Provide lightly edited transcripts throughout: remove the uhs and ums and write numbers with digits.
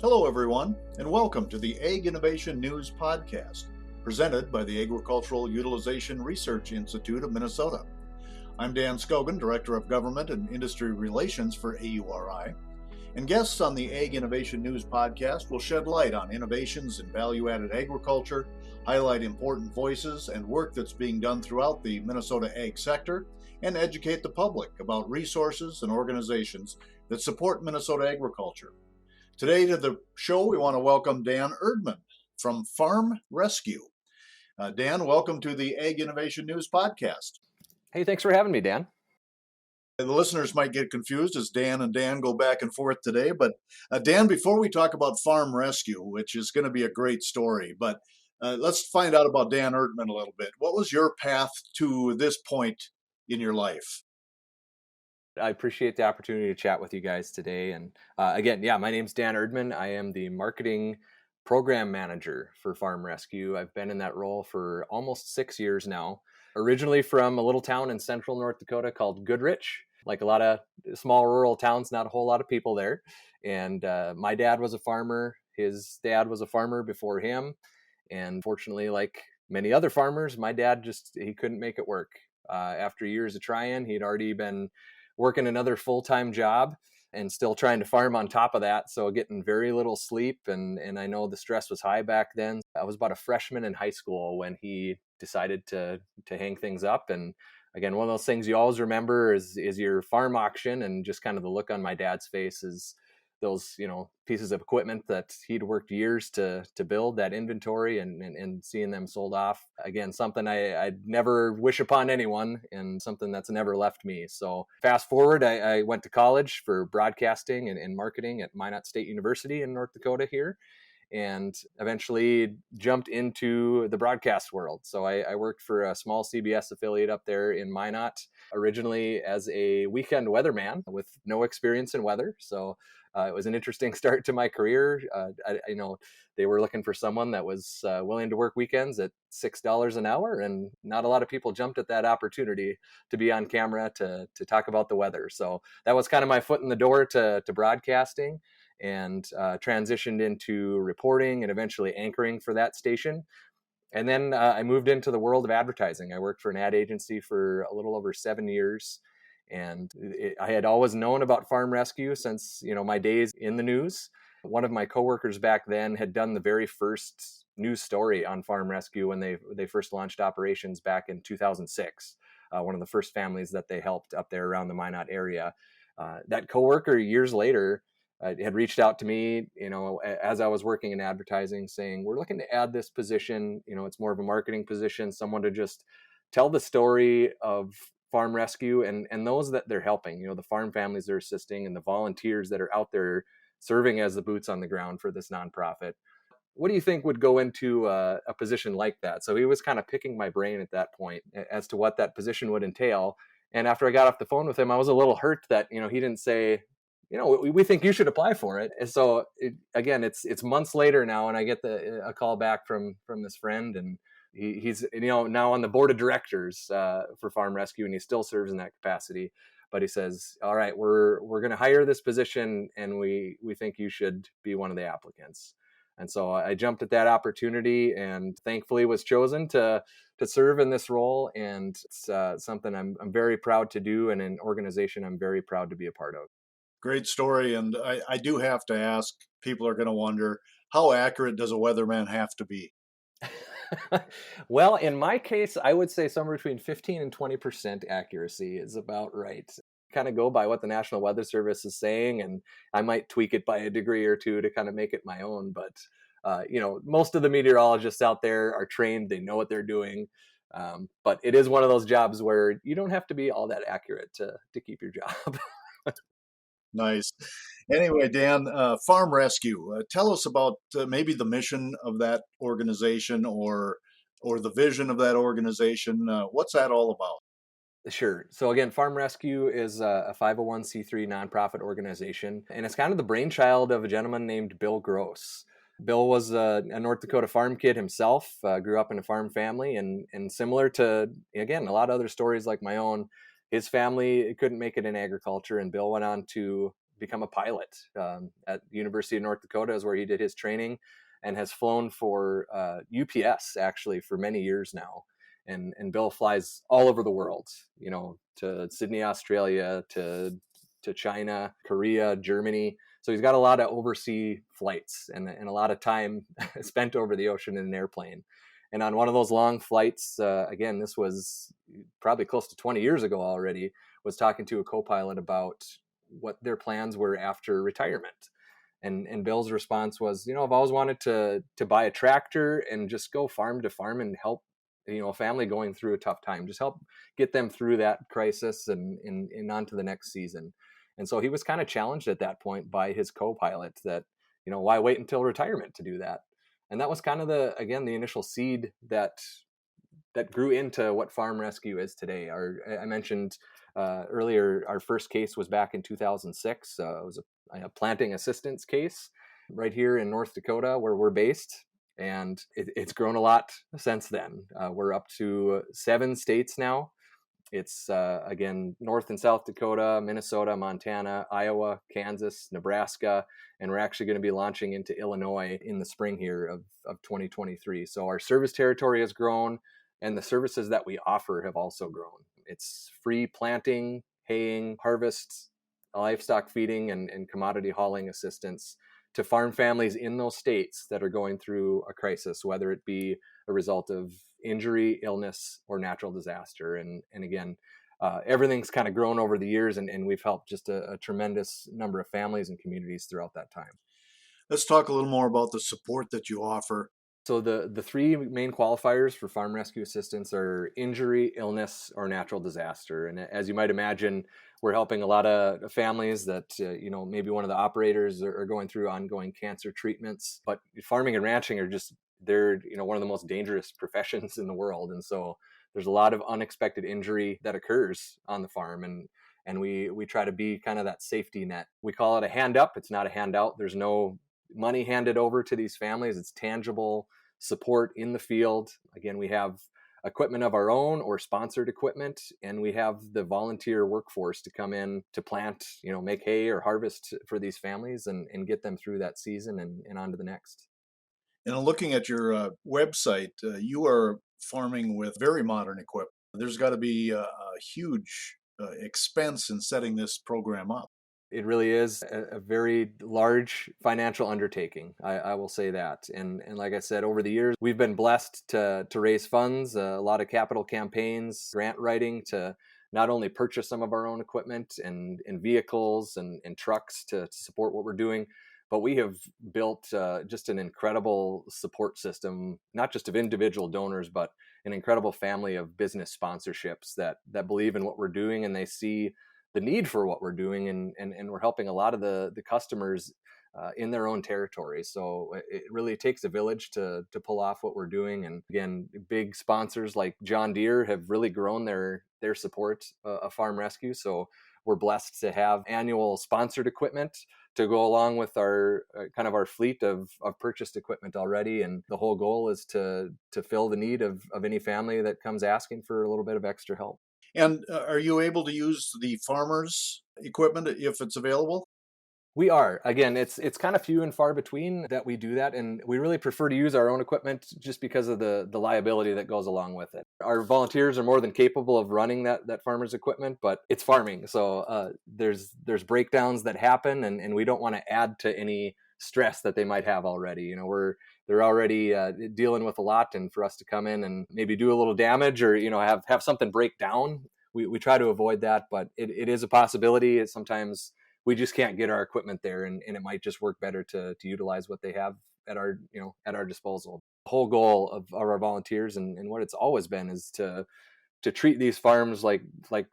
Hello, everyone, and welcome to the Ag Innovation News Podcast, presented by the Agricultural Utilization Research Institute of Minnesota. I'm Dan Scogan, Director of Government and Industry Relations for AURI, and guests on the Ag Innovation News Podcast will shed light on innovations in value-added agriculture, highlight important voices and work that's being done throughout the Minnesota ag sector, and educate the public about resources and organizations that support Minnesota agriculture. Today to the show, we want to welcome Dan Erdmann from Farm Rescue. Dan, welcome to the Ag Innovation News Podcast. Hey, thanks for having me, Dan. The listeners might get confused as Dan and Dan go back and forth today, but Dan, before we talk about Farm Rescue, which is going to be a great story, but let's find out about Dan Erdmann a little bit. What was your path to this point in your life? I appreciate the opportunity to chat with you guys today. And again, my name's Dan Erdmann. I am the marketing program manager for Farm Rescue. I've been in that role for almost 6 years now. Originally from a little town in central North Dakota called Goodrich. Like a lot of small rural towns, not a whole lot of people there. And my dad was a farmer. His dad was a farmer before him. And fortunately, like many other farmers, my dad he couldn't make it work. After years of trying, he'd already been working another full-time job and still trying to farm on top of that. So getting very little sleep. And I know the stress was high back then. I was about a freshman in high school when he decided to hang things up. And again, one of those things you always remember is your farm auction, and just kind of the look on my dad's face is those, pieces of equipment that he'd worked years to build, that inventory, and seeing them sold off. Again, something I'd never wish upon anyone, and something that's never left me. So fast forward, I went to college for broadcasting and marketing at Minot State University in North Dakota here, and eventually jumped into the broadcast world. So I worked for a small CBS affiliate up there in Minot, originally as a weekend weatherman with no experience in weather. So it was an interesting start to my career. I know they were looking for someone that was willing to work weekends at $6 an hour, and not a lot of people jumped at that opportunity to be on camera to talk about the weather. So that was kind of my foot in the door to broadcasting, and transitioned into reporting and eventually anchoring for that station. And then I moved into the world of advertising. I worked for an ad agency for a little over 7 years. And I had always known about Farm Rescue since, my days in the news. One of my coworkers back then had done the very first news story on Farm Rescue when they first launched operations back in 2006. One of the first families that they helped up there around the Minot area. That coworker years later had reached out to me, as I was working in advertising, saying, we're looking to add this position. It's more of a marketing position, someone to just tell the story of Farm Rescue and those that they're helping, the farm families they're assisting and the volunteers that are out there serving as the boots on the ground for this nonprofit. What do you think would go into a position like that? So he was kind of picking my brain at that point as to what that position would entail. And after I got off the phone with him, I was a little hurt that, he didn't say, we think you should apply for it. And so it's months later now, and I get a call back from this friend, and he's now on the board of directors for Farm Rescue, and he still serves in that capacity. But he says, all right, we're going to hire this position, and we think you should be one of the applicants. And so I jumped at that opportunity, and thankfully was chosen to serve in this role. And it's something I'm very proud to do, and an organization I'm very proud to be a part of. Great story. And I do have to ask, people are going to wonder, how accurate does a weatherman have to be? Well, in my case, I would say somewhere between 15 and 20% accuracy is about right. Kind of go by what the National Weather Service is saying, and I might tweak it by a degree or two to kind of make it my own. But, most of the meteorologists out there are trained. They know what they're doing. But it is one of those jobs where you don't have to be all that accurate to keep your job. Nice. Anyway, Dan, Farm Rescue, tell us about maybe the mission of that organization or the vision of that organization. What's that all about? Sure. So again, Farm Rescue is a 501c3 nonprofit organization, and it's kind of the brainchild of a gentleman named Bill Gross. Bill was a North Dakota farm kid himself, grew up in a farm family, and similar to, again, a lot of other stories like my own, his family couldn't make it in agriculture, and Bill went on to become a pilot at the University of North Dakota, is where he did his training, and has flown for UPS actually for many years now. And Bill flies all over the world, to Sydney, Australia, to China, Korea, Germany. So he's got a lot of overseas flights and a lot of time spent over the ocean in an airplane. And on one of those long flights, again, this was probably close to 20 years ago already, was talking to a co-pilot about what their plans were after retirement. And Bill's response was, I've always wanted to buy a tractor and just go farm to farm and help, a family going through a tough time, just help get them through that crisis and on to the next season. And so he was kind of challenged at that point by his co-pilot that, why wait until retirement to do that? And that was kind of the initial seed that grew into what farm rescue is today. I mentioned earlier, our first case was back in 2006. It was a planting assistance case right here in North Dakota, where we're based. And it's grown a lot since then. We're up to 7 states now. It's, again, North and South Dakota, Minnesota, Montana, Iowa, Kansas, Nebraska, and we're actually going to be launching into Illinois in the spring here of 2023. So our service territory has grown, and the services that we offer have also grown. It's free planting, haying, harvest, livestock feeding, and commodity hauling assistance to farm families in those states that are going through a crisis, whether it be a result of injury, illness, or natural disaster. And again, everything's kind of grown over the years, and we've helped just a tremendous number of families and communities throughout that time. Let's talk a little more about the support that you offer. So the 3 main qualifiers for farm rescue assistance are injury, illness, or natural disaster. And as you might imagine, we're helping a lot of families that, maybe one of the operators are going through ongoing cancer treatments. But farming and ranching are they're one of the most dangerous professions in the world. And so there's a lot of unexpected injury that occurs on the farm. And we try to be kind of that safety net. We call it a hand up. It's not a handout. There's no money handed over to these families. It's tangible support in the field. Again, we have equipment of our own or sponsored equipment, and we have the volunteer workforce to come in to plant, make hay or harvest for these families and get them through that season and on to the next. And looking at your website, you are farming with very modern equipment. There's got to be a huge expense in setting this program up. It really is a very large financial undertaking. I will say that. And like I said, over the years, we've been blessed to raise funds, a lot of capital campaigns, grant writing to not only purchase some of our own equipment and vehicles and trucks to support what we're doing, but we have built just an incredible support system, not just of individual donors, but an incredible family of business sponsorships that believe in what we're doing, and they see the need for what we're doing, and we're helping a lot of the customers in their own territory. So it really takes a village to pull off what we're doing. And again, big sponsors like John Deere have really grown their support of farm rescue. So we're blessed to have annual sponsored equipment to go along with our kind of our fleet of purchased equipment already. And the whole goal is to fill the need of any family that comes asking for a little bit of extra help. And are you able to use the farmers' equipment if it's available? We are. Again, it's kind of few and far between that we do that, and we really prefer to use our own equipment just because of the liability that goes along with it. Our volunteers are more than capable of running that farmer's equipment, but it's farming, so there's breakdowns that happen, and we don't want to add to any stress that they might have already. They're already dealing with a lot, and for us to come in and maybe do a little damage or have something break down, we try to avoid that. But it is a possibility. It's sometimes we just can't get our equipment there, and it might just work better to utilize what they have at our disposal. The whole goal of our volunteers and what it's always been is to treat these farms like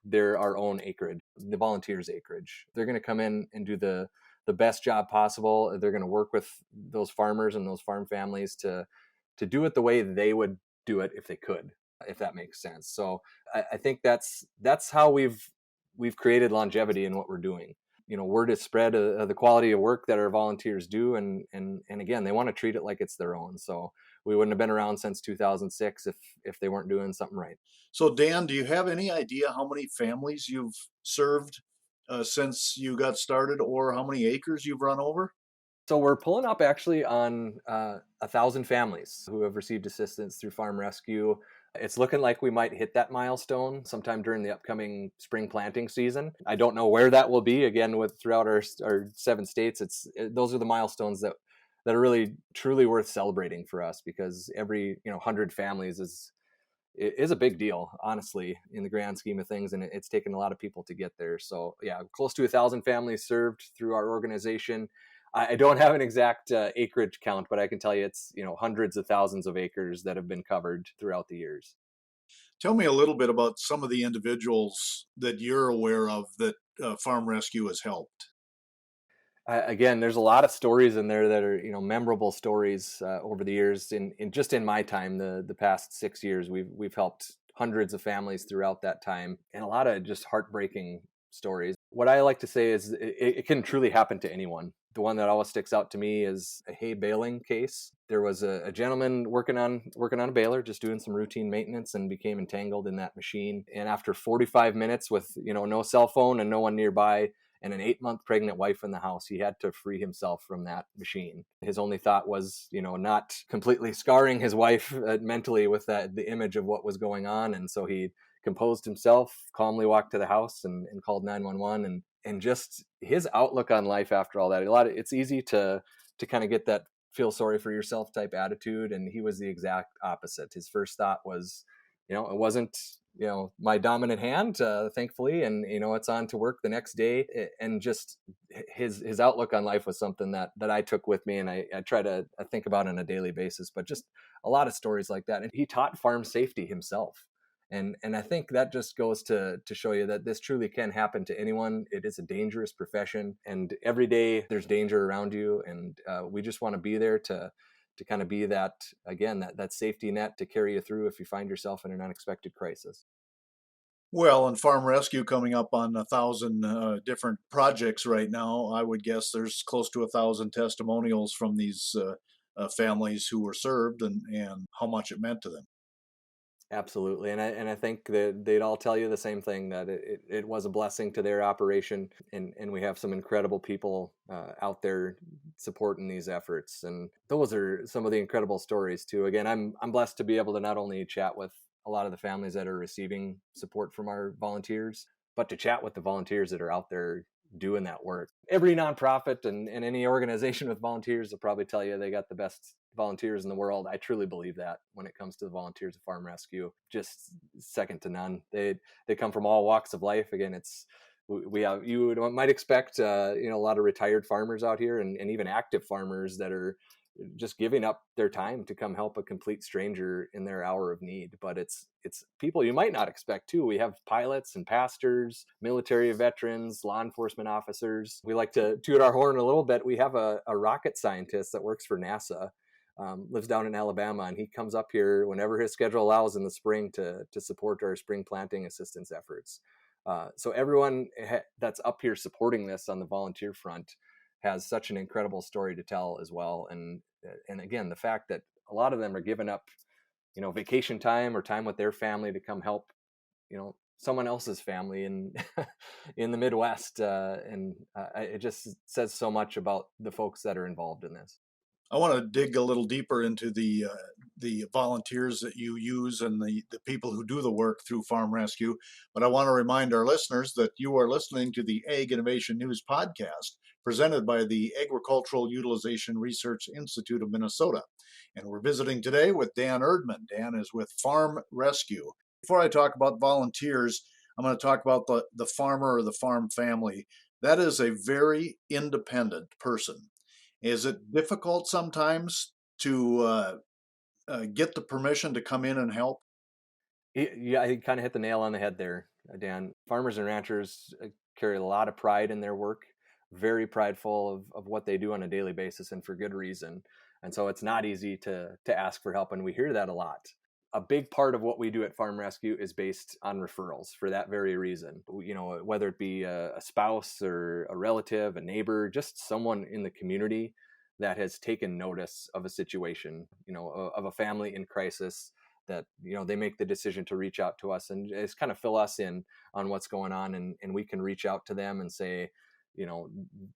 they're our own acreage, the volunteers' acreage. They're going to come in and do the best job possible. They're going to work with those farmers and those farm families to do it the way they would do it if they could, if that makes sense. So I think that's how we've created longevity in what we're doing. Word is spread of the quality of work that our volunteers do, and again, they want to treat it like it's their own. So we wouldn't have been around since 2006 if they weren't doing something right. So Dan, do you have any idea how many families you've served since you got started, or how many acres you've run over? So we're pulling up actually on 1,000 families who have received assistance through Farm Rescue. It's looking like we might hit that milestone sometime during the upcoming spring planting season. I don't know where that will be. Again, with throughout our 7 states, those are the milestones that are really truly worth celebrating for us, because every 100 families is a big deal, honestly, in the grand scheme of things, and it's taken a lot of people to get there. So yeah, close to 1,000 families served through our organization. I don't have an exact acreage count, but I can tell you it's hundreds of thousands of acres that have been covered throughout the years. Tell me a little bit about some of the individuals that you're aware of that Farm Rescue has helped. Again, there's a lot of stories in there that are memorable stories over the years. In just in my time, the past 6 years, we've helped hundreds of families throughout that time, and a lot of just heartbreaking stories. What I like to say is it can truly happen to anyone. The one that always sticks out to me is a hay baling case. There was a gentleman working on a baler, just doing some routine maintenance, and became entangled in that machine. And after 45 minutes with no cell phone and no one nearby, and an 8-month pregnant wife in the house, he had to free himself from that machine. His only thought was, not completely scarring his wife mentally with the image of what was going on. And so he composed himself, calmly walked to the house and called 911. And just his outlook on life after all that, it's easy to kind of get that feel sorry for yourself type attitude. And he was the exact opposite. His first thought was, it wasn't my dominant hand, thankfully, and it's on to work the next day. And just his outlook on life was something that I took with me, and I try to think about on a daily basis. But just a lot of stories like that. And he taught farm safety himself, and I think that just goes to show you that this truly can happen to anyone. It is a dangerous profession, and every day there's danger around you, and we just want to be there to kind of be that, again, that safety net to carry you through if you find yourself in an unexpected crisis. Well, and Farm Rescue coming up on 1,000 different projects right now. I would guess there's close to 1,000 testimonials from these families who were served, and how much it meant to them. Absolutely. And I think that they'd all tell you the same thing, that it was a blessing to their operation. And we have some incredible people out there supporting these efforts. And those are some of the incredible stories too. Again, I'm blessed to be able to not only chat with a lot of the families that are receiving support from our volunteers, but to chat with the volunteers that are out there doing that work. Every nonprofit and any organization with volunteers will probably tell you they got the best volunteers in the world. I truly believe that when it comes to the volunteers of Farm Rescue, just second to none. They come from all walks of life. Again, we have, you might expect a lot of retired farmers out here, and even active farmers that are just giving up their time to come help a complete stranger in their hour of need. But it's people you might not expect too. We have pilots and pastors, military veterans, law enforcement officers. We like to toot our horn a little bit. We have a rocket scientist that works for NASA, lives down in Alabama, and he comes up here whenever his schedule allows in the spring to support our spring planting assistance efforts. So everyone that's up here supporting this on the volunteer front has such an incredible story to tell as well. And again, the fact that a lot of them are giving up, vacation time or time with their family to come help, someone else's family in in the Midwest, and it just says so much about the folks that are involved in this. I want to dig a little deeper into the volunteers that you use and the people who do the work through Farm Rescue. But I want to remind our listeners that you are listening to the Ag Innovation News podcast presented by the Agricultural Utilization Research Institute of Minnesota. And we're visiting today with Dan Erdmann. Dan is with Farm Rescue. Before I talk about volunteers, I'm going to talk about the farmer or the farm family. That is a very independent person. Is it difficult sometimes to get the permission to come in and help? Yeah, you kind of hit the nail on the head there, Dan. Farmers and ranchers carry a lot of pride in their work, very prideful of what they do on a daily basis, and for good reason. And so it's not easy to ask for help, and we hear that a lot. A big part of what we do at Farm Rescue is based on referrals for that very reason. Whether it be a spouse or a relative, a neighbor, just someone in the community that has taken notice of a situation, of a family in crisis, that, they make the decision to reach out to us and just kind of fill us in on what's going on. And we can reach out to them and say,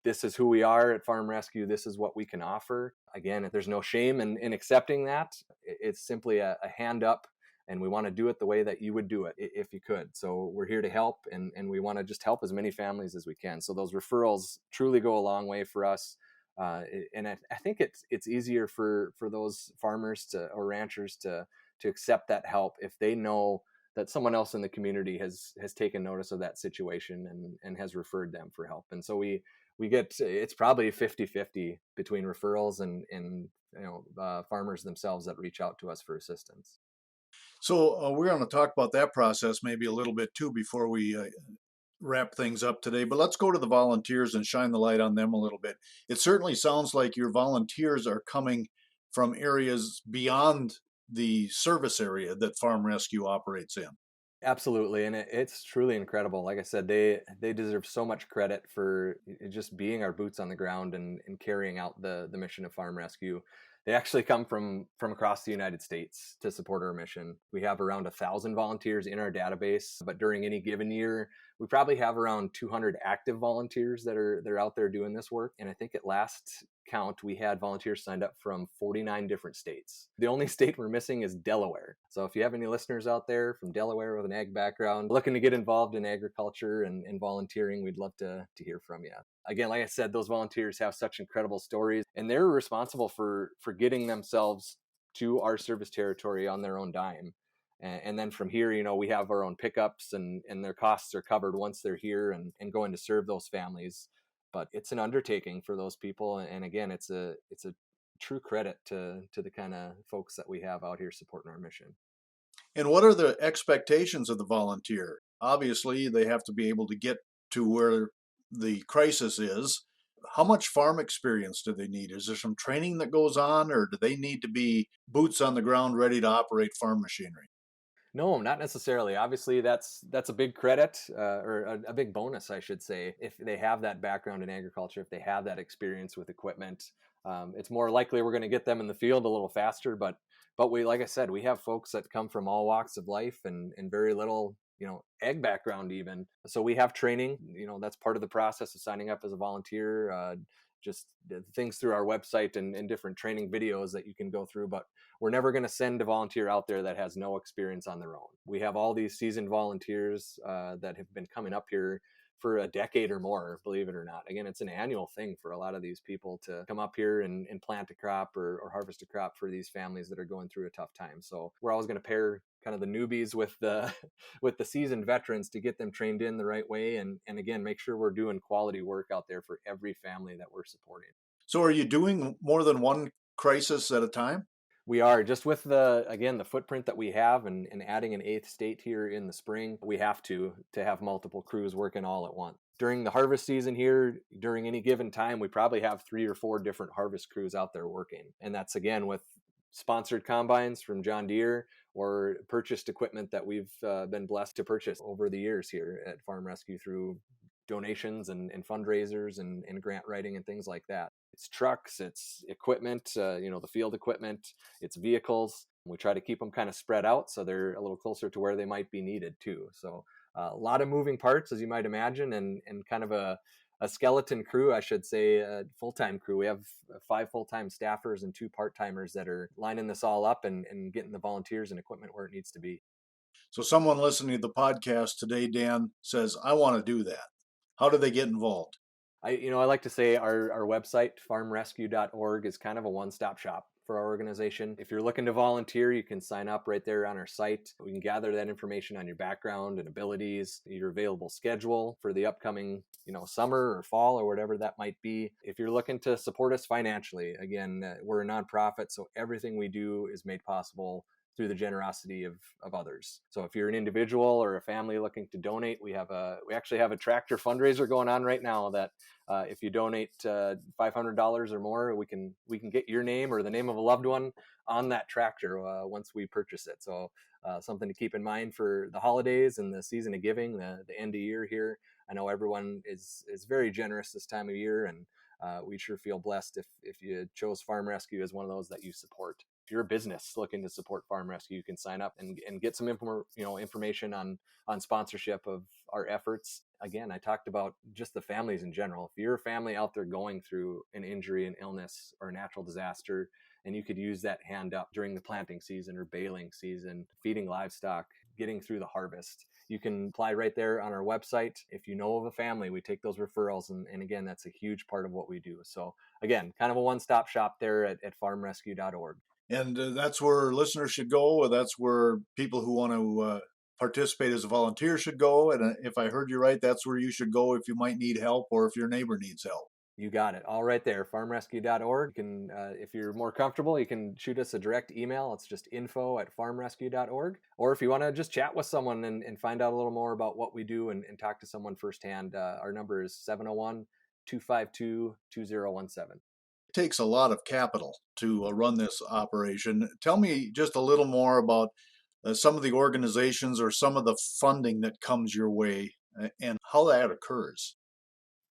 this is who we are at Farm Rescue. This is what we can offer. Again, there's no shame in accepting that. It's simply a hand up, and we want to do it the way that you would do it if you could. So we're here to help, and we want to just help as many families as we can. So those referrals truly go a long way for us. And I think it's easier for those farmers or ranchers to accept that help if they know that someone else in the community has taken notice of that situation and has referred them for help. And so we get, it's probably 50-50 between referrals and farmers themselves that reach out to us for assistance. So we're going to talk about that process maybe a little bit too before we wrap things up today, but let's go to the volunteers and shine the light on them a little bit. It certainly sounds like your volunteers are coming from areas beyond the service area that Farm Rescue operates in. Absolutely, and it's truly incredible. Like I said, they deserve so much credit for just being our boots on the ground and carrying out the mission of Farm Rescue. They actually come from across the United States to support our mission. We have around 1,000 volunteers in our database, but during any given year, we probably have around 200 active volunteers that are out there doing this work. And I think at last count, we had volunteers signed up from 49 different states. The only state we're missing is Delaware. So if you have any listeners out there from Delaware with an ag background looking to get involved in agriculture and volunteering, we'd love to hear from you. Again, like I said, those volunteers have such incredible stories, and they're responsible for getting themselves to our service territory on their own dime. And then from here, we have our own pickups and their costs are covered once they're here and going to serve those families. But it's an undertaking for those people. And again, it's a true credit to the kind of folks that we have out here supporting our mission. And what are the expectations of the volunteer? Obviously, they have to be able to get to where the crisis is. How much farm experience do they need? Is there some training that goes on, or do they need to be boots on the ground ready to operate farm machinery? No, not necessarily. Obviously, that's a big credit or a big bonus, I should say, if they have that background in agriculture, if they have that experience with equipment. It's more likely we're going to get them in the field a little faster. But we, like I said, we have folks that come from all walks of life and very little, ag background even. So we have training. That's part of the process of signing up as a volunteer. Just things through our website and different training videos that you can go through. But we're never going to send a volunteer out there that has no experience on their own. We have all these seasoned volunteers that have been coming up here for a decade or more, believe it or not. Again, it's an annual thing for a lot of these people to come up here and plant a crop or harvest a crop for these families that are going through a tough time. So we're always going to pair kind of the newbies with the seasoned veterans to get them trained in the right way. And again, make sure we're doing quality work out there for every family that we're supporting. So are you doing more than one crisis at a time? We are, just with the footprint that we have and adding an 8th state here in the spring, we have to have multiple crews working all at once. During the harvest season here, during any given time, we probably have 3 or 4 different harvest crews out there working. And that's again with sponsored combines from John Deere or purchased equipment that we've been blessed to purchase over the years here at Farm Rescue through donations and fundraisers and grant writing and things like that. It's trucks, it's equipment, the field equipment, it's vehicles. We try to keep them kind of spread out so they're a little closer to where they might be needed too. So a lot of moving parts, as you might imagine, and kind of a skeleton crew, I should say, a full-time crew. We have 5 full-time staffers and 2 part-timers that are lining this all up and getting the volunteers and equipment where it needs to be. So someone listening to the podcast today, Dan, says, I want to do that. How do they get involved? I like to say our website, farmrescue.org, is kind of a one-stop shop for our organization. If you're looking to volunteer, you can sign up right there on our site. We can gather that information on your background and abilities, your available schedule for the upcoming, summer or fall or whatever that might be. If you're looking to support us financially, again, we're a nonprofit, so everything we do is made possible through the generosity of others. So if you're an individual or a family looking to donate, we actually have a tractor fundraiser going on right now that if you donate $500 or more, we can get your name or the name of a loved one on that tractor once we purchase it. So something to keep in mind for the holidays and the season of giving, the end of year here. I know everyone is very generous this time of year, and we sure feel blessed if you chose Farm Rescue as one of those that you support. If you're a business looking to support Farm Rescue, you can sign up and get some information on sponsorship of our efforts. Again, I talked about just the families in general. If you're a family out there going through an injury, an illness, or a natural disaster, and you could use that hand up during the planting season or baling season, feeding livestock, getting through the harvest, you can apply right there on our website. If you know of a family, we take those referrals. And again, that's a huge part of what we do. So again, kind of a one-stop shop there at farmrescue.org. And that's where listeners should go. That's where people who want to participate as a volunteer should go. And if I heard you right, that's where you should go if you might need help or if your neighbor needs help. You got it. All right there, farmrescue.org. You can, if you're more comfortable, you can shoot us a direct email. It's just info@farmrescue.org. Or if you want to just chat with someone and find out a little more about what we do and talk to someone firsthand, our number is 701-252-2017. It takes a lot of capital to run this operation. Tell me just a little more about some of the organizations or some of the funding that comes your way and how that occurs.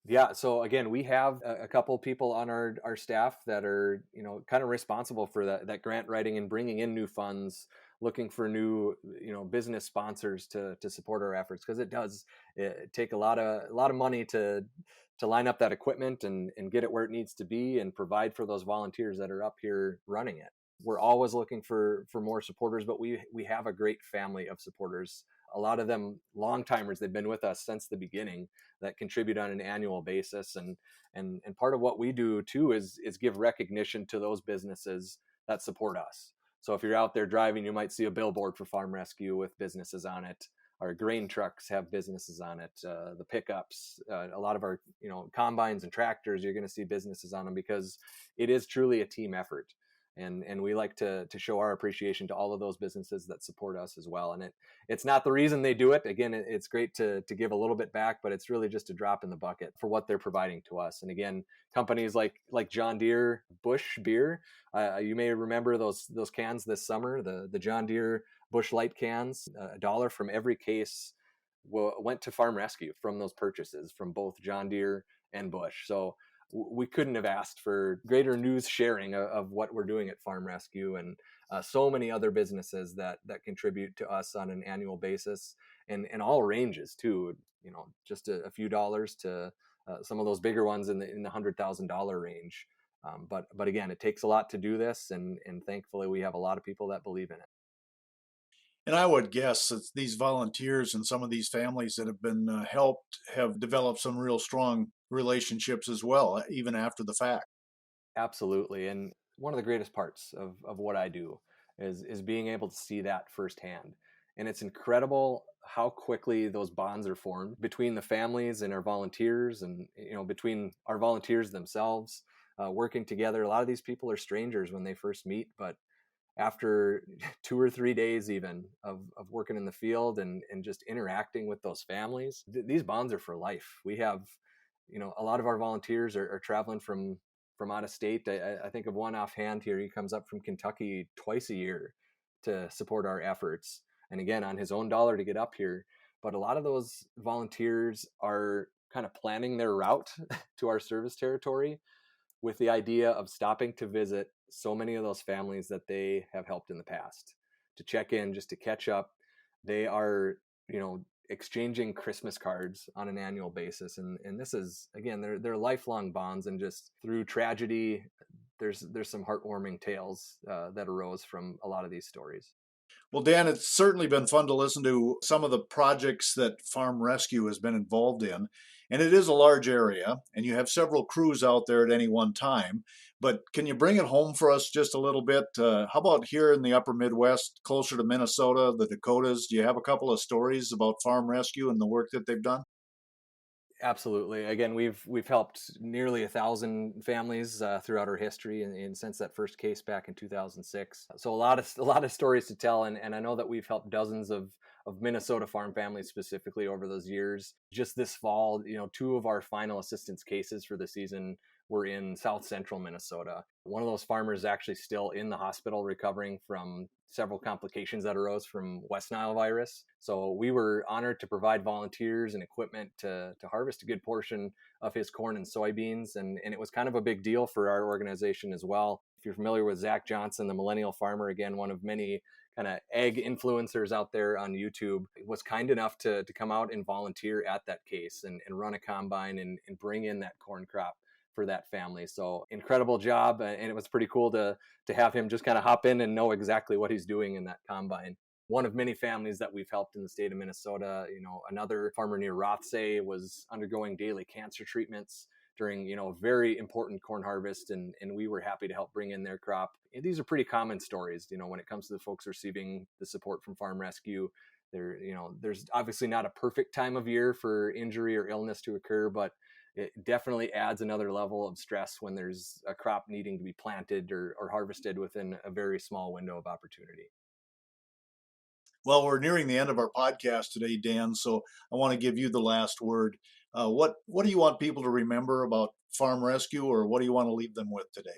Yeah, so again, we have a couple people on our staff that are, kind of responsible for that grant writing and bringing in new funds, looking for new, business sponsors to support our efforts, because it does take a lot of money to line up that equipment and get it where it needs to be and provide for those volunteers that are up here running it. We're always looking for more supporters, but we have a great family of supporters. A lot of them long timers. They've been with us since the beginning, that contribute on an annual basis. And part of what we do too is give recognition to those businesses that support us. So if you're out there driving, you might see a billboard for Farm Rescue with businesses on it. Our grain trucks have businesses on it. The pickups, a lot of our combines and tractors, you're going to see businesses on them, because it is truly a team effort. And we like to show our appreciation to all of those businesses that support us as well. And it's not the reason they do it. Again, it's great to give a little bit back, but it's really just a drop in the bucket for what they're providing to us. And again, companies like John Deere Bush Beer, you may remember those cans this summer, the John Deere Bush Light cans. $1 from every case went to Farm Rescue from those purchases from both John Deere and Bush. So we couldn't have asked for greater news sharing of what we're doing at Farm Rescue, and so many other businesses that contribute to us on an annual basis, and all ranges too. Just a few dollars to some of those bigger ones in the $100,000 range. But again, it takes a lot to do this, and thankfully we have a lot of people that believe in it. And I would guess that these volunteers and some of these families that have been helped have developed some real strong relationships as well, even after the fact. Absolutely. And one of the greatest parts of what I do is being able to see that firsthand. And it's incredible how quickly those bonds are formed between the families and our volunteers, and between our volunteers themselves, working together. A lot of these people are strangers when they first meet, but after 2 or 3 days even of working in the field and just interacting with those families, these bonds are for life. We have, a lot of our volunteers are traveling from out of state. I think of one offhand here. He comes up from Kentucky twice a year to support our efforts. And again, on his own dollar to get up here. But a lot of those volunteers are kind of planning their route to our service territory with the idea of stopping to visit so many of those families that they have helped in the past, to check in, just to catch up. They are, exchanging Christmas cards on an annual basis. And this is, again, they're lifelong bonds, and just through tragedy, there's some heartwarming tales that arose from a lot of these stories. Well, Dan, it's certainly been fun to listen to some of the projects that Farm Rescue has been involved in. And it is a large area, and you have several crews out there at any one time. But can you bring it home for us just a little bit? How about here in the upper Midwest, closer to Minnesota, the Dakotas? Do you have a couple of stories about Farm Rescue and the work that they've done? Absolutely. Again, we've helped nearly 1,000 families throughout our history, and since that first case back in 2006. So a lot of stories to tell, and I know that we've helped dozens of Minnesota farm families specifically over those years. Just this fall, 2 of our final assistance cases for the season were in south central Minnesota. One of those farmers is actually still in the hospital recovering from several complications that arose from West Nile virus. So we were honored to provide volunteers and equipment to harvest a good portion of his corn and soybeans. And it was kind of a big deal for our organization as well. If you're familiar with Zach Johnson, the Millennial Farmer, again, one of many kind of ag influencers out there on YouTube, was kind enough to come out and volunteer at that case and run a combine and bring in that corn crop for that family. So incredible job. And it was pretty cool to have him just kind of hop in and know exactly what he's doing in that combine. One of many families that we've helped in the state of Minnesota. Another farmer near Rothsay was undergoing daily cancer treatments during, very important corn harvest, and we were happy to help bring in their crop. And these are pretty common stories, when it comes to the folks receiving the support from Farm Rescue. There's obviously not a perfect time of year for injury or illness to occur, but it definitely adds another level of stress when there's a crop needing to be planted or harvested within a very small window of opportunity. Well, we're nearing the end of our podcast today, Dan, so I want to give you the last word. What do you want people to remember about Farm Rescue, or what do you want to leave them with today?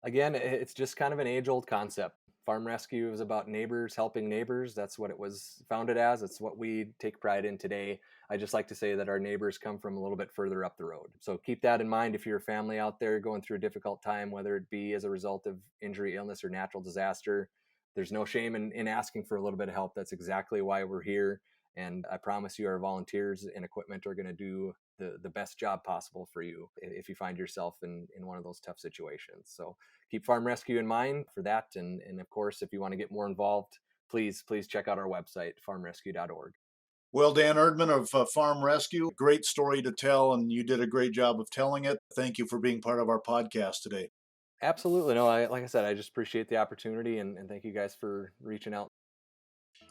Again, it's just kind of an age-old concept. Farm Rescue is about neighbors helping neighbors. That's what it was founded as. It's what we take pride in today. I just like to say that our neighbors come from a little bit further up the road. So keep that in mind if you're a family out there going through a difficult time, whether it be as a result of injury, illness, or natural disaster. There's no shame in asking for a little bit of help. That's exactly why we're here. And I promise you our volunteers and equipment are going to do the best job possible for you if you find yourself in one of those tough situations. So keep Farm Rescue in mind for that. And of course, if you want to get more involved, please check out our website, farmrescue.org. Well, Dan Erdmann of Farm Rescue, great story to tell, and you did a great job of telling it. Thank you for being part of our podcast today. Absolutely. No, like I said, I just appreciate the opportunity, and thank you guys for reaching out.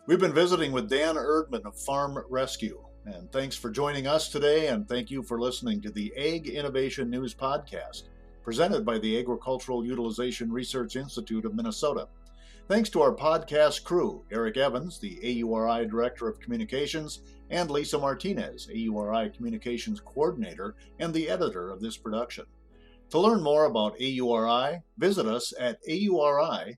We've been visiting with Dan Erdmann of Farm Rescue, and thanks for joining us today, and thank you for listening to the Ag Innovation News Podcast, presented by the Agricultural Utilization Research Institute of Minnesota. Thanks to our podcast crew, Eric Evans, the AURI Director of Communications, and Lisa Martinez, AURI Communications Coordinator and the editor of this production. To learn more about AURI, visit us at auri.org.